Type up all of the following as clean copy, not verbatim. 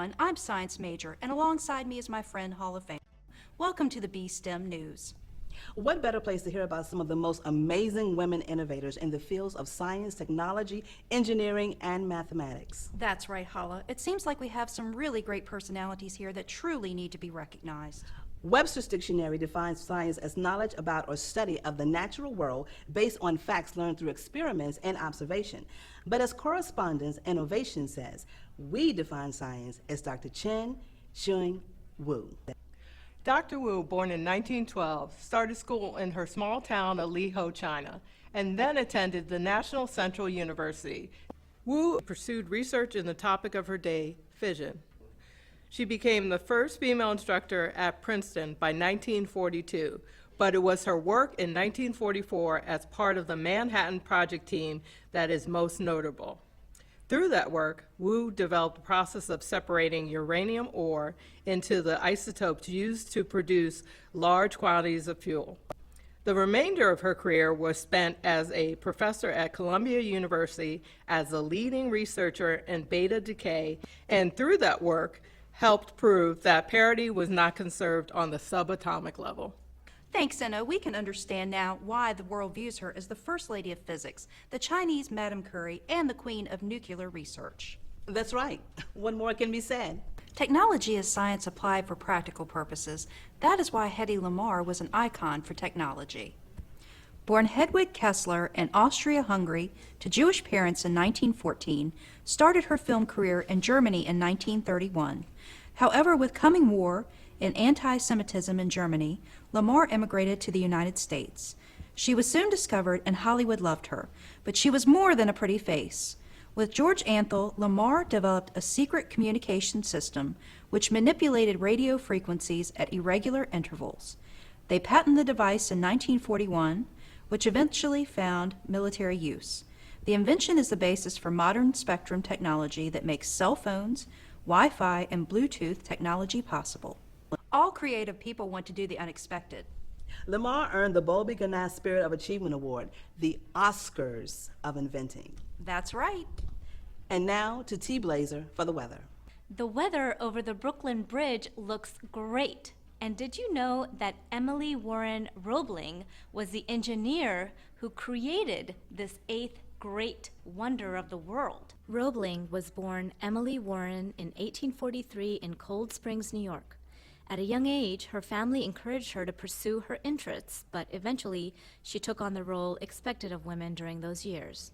everyone. I'm Science Major, and alongside me is my friend Hall of Fame. Welcome to the B-STEM News. What better place to hear about some of the most amazing women innovators in the fields of science, technology, engineering, and mathematics? That's right, Hala. It seems like we have some really great personalities here that truly need to be recognized. Webster's dictionary defines science as knowledge about or study of the natural world based on facts learned through experiments and observation. But as Correspondence Innovation says, we define science as Dr. Chien-Shiung Wu. Dr. Wu, born in 1912, started school in her small town of Liho, China, and then attended the National Central University. Wu pursued research in the topic of her day, fission. She became the first female instructor at Princeton by 1942, but it was her work in 1944 as part of the Manhattan Project team that is most notable. Through that work, Wu developed the process of separating uranium ore into the isotopes used to produce large quantities of fuel. The remainder of her career was spent as a professor at Columbia University as a leading researcher in beta decay, and through that work, helped prove that parity was not conserved on the subatomic level. Thanks, Enno. We can understand now why the world views her as the First Lady of Physics, the Chinese Madame Curie, and the Queen of Nuclear Research. That's right. What more can be said? Technology is science applied for practical purposes. That is why Hedy Lamarr was an icon for technology. Born Hedwig Kessler in Austria-Hungary to Jewish parents in 1914, started her film career in Germany in 1931. However, with coming war and anti-Semitism in Germany, Lamarr immigrated to the United States. She was soon discovered and Hollywood loved her, but she was more than a pretty face. With George Antheil, Lamarr developed a secret communication system which manipulated radio frequencies at irregular intervals. They patented the device in 1941, which eventually found military use. The invention is the basis for modern spectrum technology that makes cell phones, Wi-Fi, and Bluetooth technology possible. All creative people want to do the unexpected. Lamarr earned the Bowlby-Gunnar Spirit of Achievement Award, the Oscars of inventing. That's right. And now to T-Blazer for the weather. The weather over the Brooklyn Bridge looks great. And did you know that Emily Warren Roebling was the engineer who created this eighth great wonder of the world? Roebling was born Emily Warren in 1843 in Cold Springs, New York. At a young age, her family encouraged her to pursue her interests, but eventually she took on the role expected of women during those years.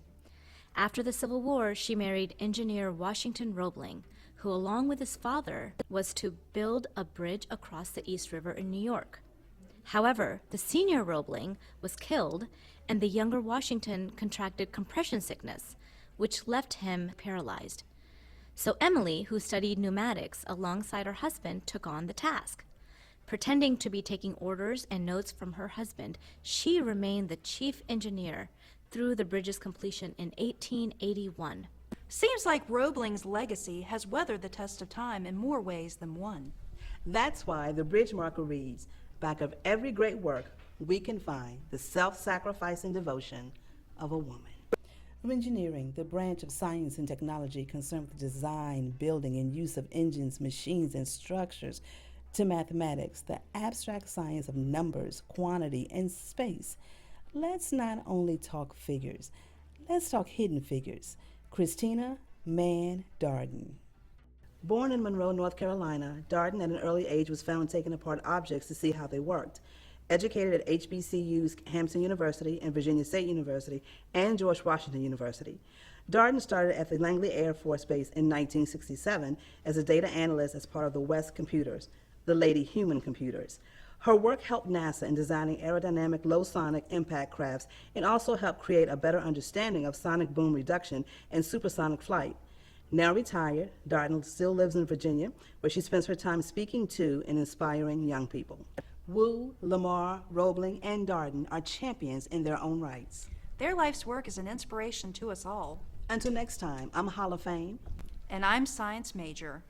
After the Civil War, she married engineer Washington Roebling, who, along with his father, was to build a bridge across the East River in New York. However, the senior Roebling was killed, and the younger Washington contracted compression sickness, which left him paralyzed. So Emily, who studied pneumatics alongside her husband, took on the task. Pretending to be taking orders and notes from her husband, she remained the chief engineer through the bridge's completion in 1881. Seems like Roebling's legacy has weathered the test of time in more ways than one. That's why the bridge marker reads, back of every great work, we can find the self-sacrificing devotion of a woman. From engineering, the branch of science and technology concerned with the design, building, and use of engines, machines, and structures, to mathematics, the abstract science of numbers, quantity, and space. Let's not only talk figures, let's talk hidden figures. Christina Mann Darden. Born in Monroe, North Carolina, Darden at an early age was found taking apart objects to see how they worked. Educated at HBCU's Hampton University and Virginia State University and George Washington University. Darden started at the Langley Air Force Base in 1967 as a data analyst as part of the West Computers, the Lady Human Computers. Her work helped NASA in designing aerodynamic low sonic impact crafts and also helped create a better understanding of sonic boom reduction and supersonic flight. Now retired, Darden still lives in Virginia, where she spends her time speaking to and inspiring young people. Wu, Lamarr, Roebling, and Darden are champions in their own rights. Their life's work is an inspiration to us all. Until next time, I'm Hall of Fame. And I'm Science Major.